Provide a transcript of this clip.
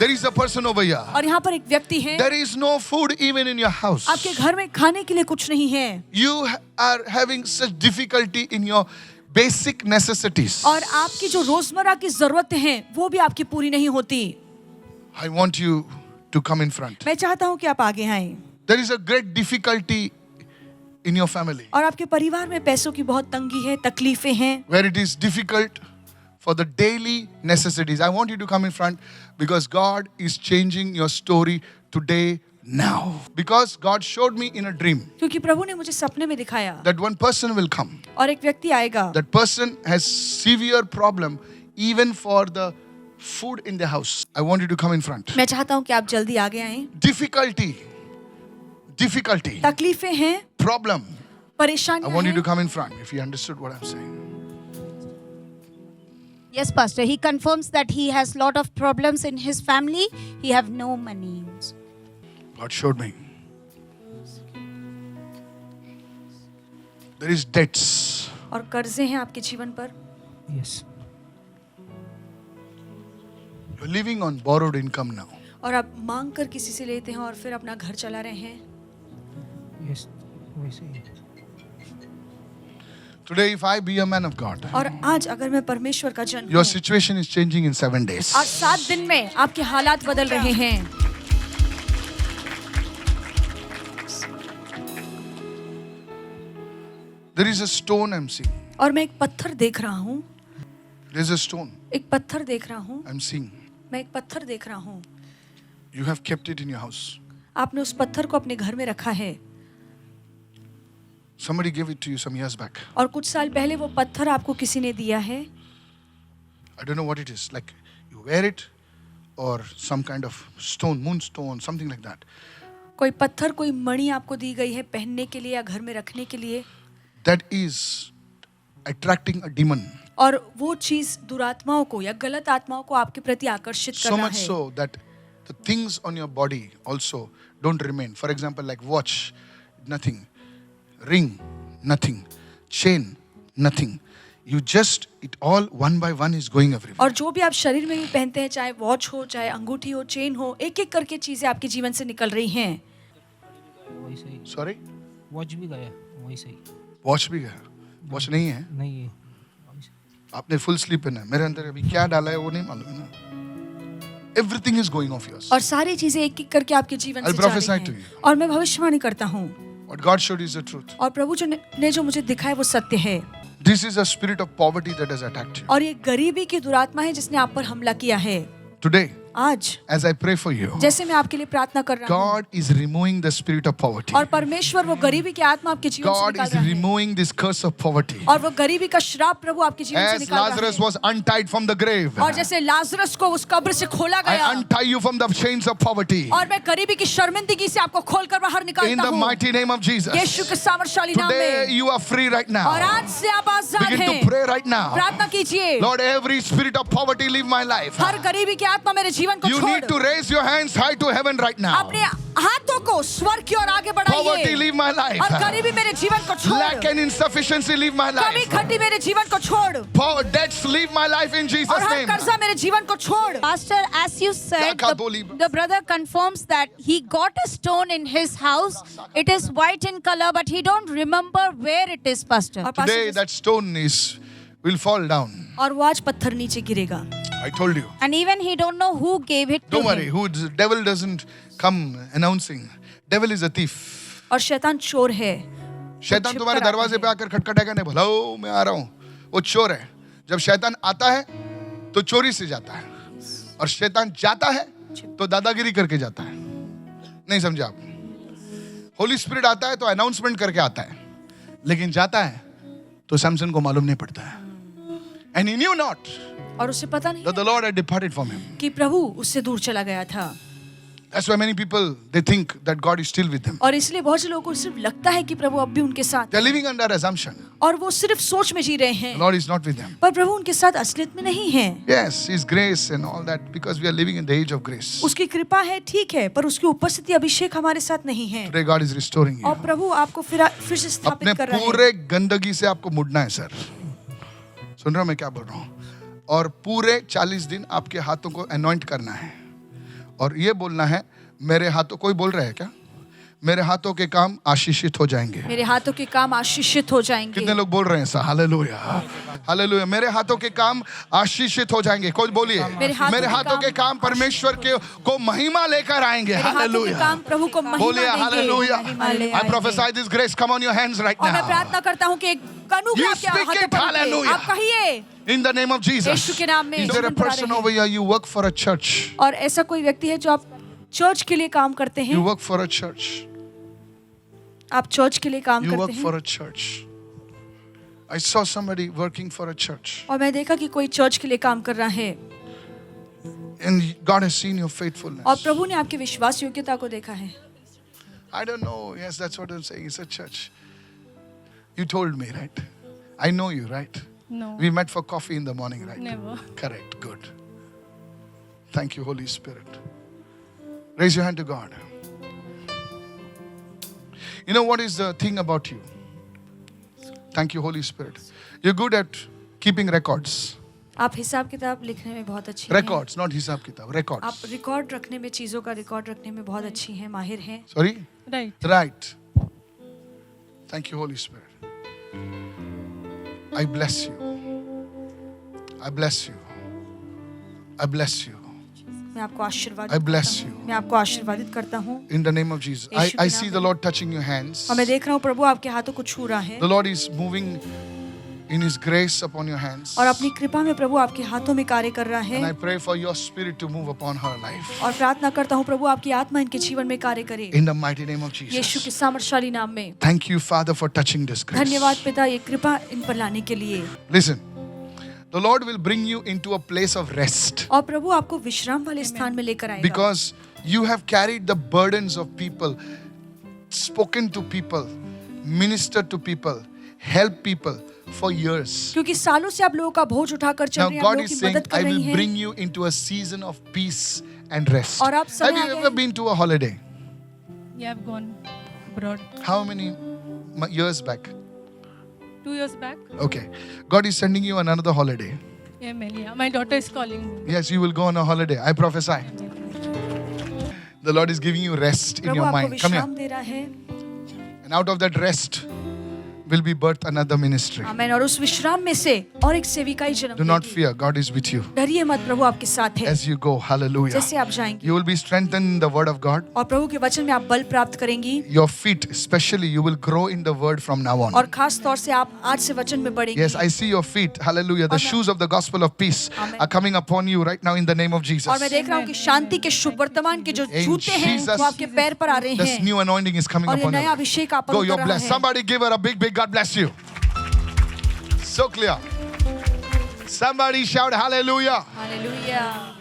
There is a person over here. और यहाँ पर एक व्यक्ति है, There is no food even in your house. आपके घर में खाने के लिए कुछ नहीं है, You are having such difficulty in your basic necessities. और आपकी जो रोजमर्रा की जरूरतें हैं वो भी आपकी पूरी नहीं होती। I want you to come in front. मैं चाहता हूँ कि आप आगे आएं। There is a great difficulty in your family और आपके परिवार में पैसों की बहुत तंगी है, तकलीफें हैं, where it is difficult for the daily necessities. I want you to come in front because God is changing your story today now. Because God showed me in a dream क्योंकि प्रभु ने मुझे सपने में दिखाया that one person will come. और एक व्यक्ति आएगा, That person has severe problem even for the food in the house. I want you to come in front. मैं चाहता हूँ कि आप जल्दी आगे आएं। Difficulty, तकलीफें हैं, problem. I परेशानियां want you to हैं। come in front if you understood what I'm saying. Yes, Pastor. He confirms that he has lot of problems in his family. He have no money. God showed me. There is debts. और कर्जे हैं आपके जीवन पर, Yes. You're living on borrowed income now. और आप मांग कर किसी से लेते हैं और फिर अपना घर चला रहे हैं। Yes. वैसे ही। Today, if I be a man of God, और आज अगर मैं परमेश्वर का जन your हूँ, situation is changing in 7 days. आज 7 दिन में आपके हालात बदल रहे हैं। There is a stone I'm seeing. और मैं एक पत्थर देख रहा हूँ, There is a stone एक पत्थर देख रहा हूँ, I'm seeing. मैं एक पत्थर देख रहा हूँ। You have kept it in your house. आपने उस पत्थर को अपने घर में रखा है Somebody gave it to you some years back. और कुछ साल पहले वो पत्थर आपको किसी ने दिया है। I don't know what it is. Like you wear it or some kind of stone, moonstone, something like that. कोई पत्थर, कोई मणि आपको दी गई है पहनने के लिए या घर में रखने के लिए, That is attracting a demon. और वो चीज दुरात्माओं को या गलत आत्माओं को आपके प्रति आकर्षित कर So रहा much है। so that the things on your body also don't remain. For example, like watch, nothing. Ring, nothing. Chain, nothing. You just, it all one by one is going everywhere. और जो भी आप शरीर में भी पहनते हैं, चाहे वॉच हो, चाहे अंगूठी हो, चेन हो, एक एक करके चीजें आपके जीवन से निकल रही हैं। वैसे ही। Sorry? वॉच भी गया वैसे ही। Watch भी गया. Watch नहीं है. नहीं है। आपने full sleep पहना है. मेरे अंदर अभी क्या डाला है वो नहीं मालूम है ना. Everything is going off yours. और सारी चीजें एक एक करके आपके जीवन I'll से जा prophesy रही to हैं। you. और मैं भविष्यवाणी करता हूँ, What God showed is the truth. और प्रभु ने जो मुझे दिखाया वो सत्य है। This is a spirit of poverty that has attacked you. और ये गरीबी की दुरात्मा है जिसने आप पर हमला किया है। Today, आज as I pray for you, जैसे मैं आपके लिए प्रार्थना कर रहा हूँ, God is removing the spirit of poverty. और परमेश्वर वो गरीबी की आत्मा आपके जीवन से God निकाल is रहा है, removing this curse of poverty. और वो गरीबी का श्राप प्रभु आपके जीवन से As निकाल Lazarus रहा was untied from the grave, है। और जैसे लाजरस को उस कब्र से खोला I गया, untie you from the chains of poverty. और मैं गरीबी की शर्मिंदगी से आपको खोलकर बाहर In निकालता the हूँ, mighty name of Jesus. यीशु के सामर्थशाली नाम Today में। you are free right और now. आज से आप आजाद Begin to हैं। pray right now. प्रार्थना कीजिए, Lord, every spirit of poverty leave my life. हर गरीबी की आत्मा मेरे जीवन को You need to छोड़, raise your hands high to heaven right now. अपने हाथों को स्वर्ग की ओर आगे Poverty बढ़ाइए, leave my life. और गरीबी मेरे जीवन को Lack छोड़, and insufficiency leave my कमी life. खट्टी मेरे जीवन को छोड़, Debts leave my life in Jesus' और हर name. कर्जा मेरे जीवन को छोड़। Pastor, as you said, the brother confirms that he got a stone in his house. It is white in color, but he don't remember where it is, Pastor. और Today pastor, that stone will fall down. और वो आज पत्थर नीचे गिरेगा, I told you. And even he don't know who gave it to Don't worry. him. The devil doesn't come announcing. Devil is a thief. और शैतान चोर है। शैतान तुम्हारे दरवाजे पे आकर खटखटाएगा नहीं, बोला ओ मैं आ रहा हूँ. वो चोर है. जब शैतान आता है तो चोरी से जाता है, और शैतान जाता है तो दादागिरी करके जाता है. नहीं समझे आप? होली स्पिरिट आता है तो अनाउंसमेंट करके आता है, लेकिन जाता है तो सैमसन को मालूम नहीं पड़ता है. And he knew not और उसे पता नहीं that the Lord had departed from him. कि प्रभु उससे दूर चला गया था। That's why many people, they think that God is still with them. और इसलिए बहुत से लोगों को सिर्फ लगता है कि प्रभु अब भी उनके साथ, They're living under assumption. और वो सिर्फ सोच में जी रहे The हैं, Lord is not with them. पर प्रभु उनके साथ असलियत में नहीं है। Yes, His grace and all that, because we are living in the age of grace. उसकी कृपा है, ठीक है, पर उसकी उपस्थिति अभिषेक हमारे साथ नहीं है। Today God is restoring you. और प्रभु आपको फिर से अपने स्थापित कर रहा है। पूरे गंदगी से आपको मुड़ना है सर. सुन रहा हूं मैं क्या बोल रहा हूं? और पूरे 40 दिन आपके हाथों को अनॉइंट करना है. और ये बोलना है, मेरे हाथों, कोई बोल रहा है क्या? मेरे हाथों के काम आशीषित हो जाएंगे। मेरे हाथों के काम आशीषित हो जाएंगे। कितने लोग बोल रहे हैं ऐसा? Hallelujah, hallelujah. मेरे हाथों के काम आशीषित हो जाएंगे। कोई बोलिए, मेरे हाथों के काम परमेश्वर के को महिमा लेकर आएंगे। मेरे हाथों के हालेलुया, काम प्रभु को महिमा बोलिए देंगे। Hallelujah. Hallelujah. I prophesy this grace, come on your hands right और मैं now. प्रार्थना करता हूँ कि एक अनुग्रह You आपके speak हाथों it, पर hallelujah. रखे। आप कहिए In the name of Jesus. यीशु के नाम में Is there a जीवन भरा person रहे। over here, you work for a church? और ऐसा कोई व्यक्ति है जो आप चर्च के लिए काम करते हैं? You work for a church. आप चर्च के लिए काम You work करते for हैं? a church. I saw somebody working for a church. और मैं देखा कि कोई चर्च के लिए काम कर रहा है And God has seen your और faithfulness. प्रभु ने आपकी विश्वास योग्यता को देखा है। I don't know. Yes, that's what I'm saying. It's a church. You told me, right? I know you, right? No, We met for coffee in the morning, right? never. Correct. Good. Thank you, Holy Spirit. Raise your hand to God. You know what is the thing about you? Thank you, Holy Spirit. You're good at keeping records. आप हिसाब किताब लिखने में बहुत अच्छी हैं। Records, not hisab kitab. आप Records. Record रखने में, चीजों का रिकॉर्ड रखने में बहुत अच्छी हैं, माहिर हैं। Sorry? Right. Right. Thank you, Holy Spirit. I bless you. I bless you. I bless you. मैं आपको आशीर्वाद I bless you. मैं आपको आशीर्वादित करता हूँ In the name of Jesus. I see the Lord touching your hands. और मैं देख रहा हूँ प्रभु आपके हाथों को छू रहा है The Lord is moving in His grace upon your hands. और अपनी कृपा में प्रभु आपके हाथों में कार्य कर रहा And I है pray for your spirit to move upon her life. और प्रार्थना करता हूँ प्रभु आपकी आत्मा इनके जीवन में कार्य करे In the mighty name of यीशु के Jesus. सामर्थशाली नाम में। Thank you, Father, for touching this grace. धन्यवाद पिता ये कृपा इन पर लाने के लिए। Listen, the Lord will bring you into a place of rest और प्रभु आपको विश्राम वाले स्थान में लेकर आएगा because you have carried the burdens of people, spoken to people, ministered to people, helped people for years. क्योंकि सालों से आप लोगों का बोझ उठाकर चल Now रहे हैं, आप God लोगों is की saying, मदद I कर रही will हैं। bring you into a season of peace and rest. और आप Have समय you आ ever गए been to a holiday? Yeah, I've gone abroad How many years back? 2 years back. Okay. God is sending you on another holiday. Amen. Yeah, my daughter is calling me. Yes, you will go on a holiday. I prophesy. The Lord is giving you rest in Prabhu your आपको mind. Come here. विश्राम दे रहा है। And out of that rest will be birthed another ministry. आमीन। और उस विश्राम में से और एक सेविकाई जन्म Do not लेगी। fear. God is with you. डरिए मत, प्रभु आपके साथ है। As you go, hallelujah. जैसे आप जाएंगे You will be strengthened in the word of God. और प्रभु के वचन में आप बल प्राप्त करेंगी Your feet, especially, you will grow in the word from now on. और खास तौर से आप आज से वचन में बढ़ेंगे। Yes, I see your feet. Hallelujah. The shoes of the gospel of peace Amen. are coming upon you right now in the name of Jesus. और मैं देख रहा हूँ कि शांति के शुभ वर्तमान के जो In जूते हैं Jesus, वो आपके पैर पर आ रहे This हैं new anointing is coming और ये upon नया you. अभिषेक आप पर Go, उतर you're रहा blessed. है। Somebody give her a big God bless you. So clear. Somebody shout hallelujah. Hallelujah.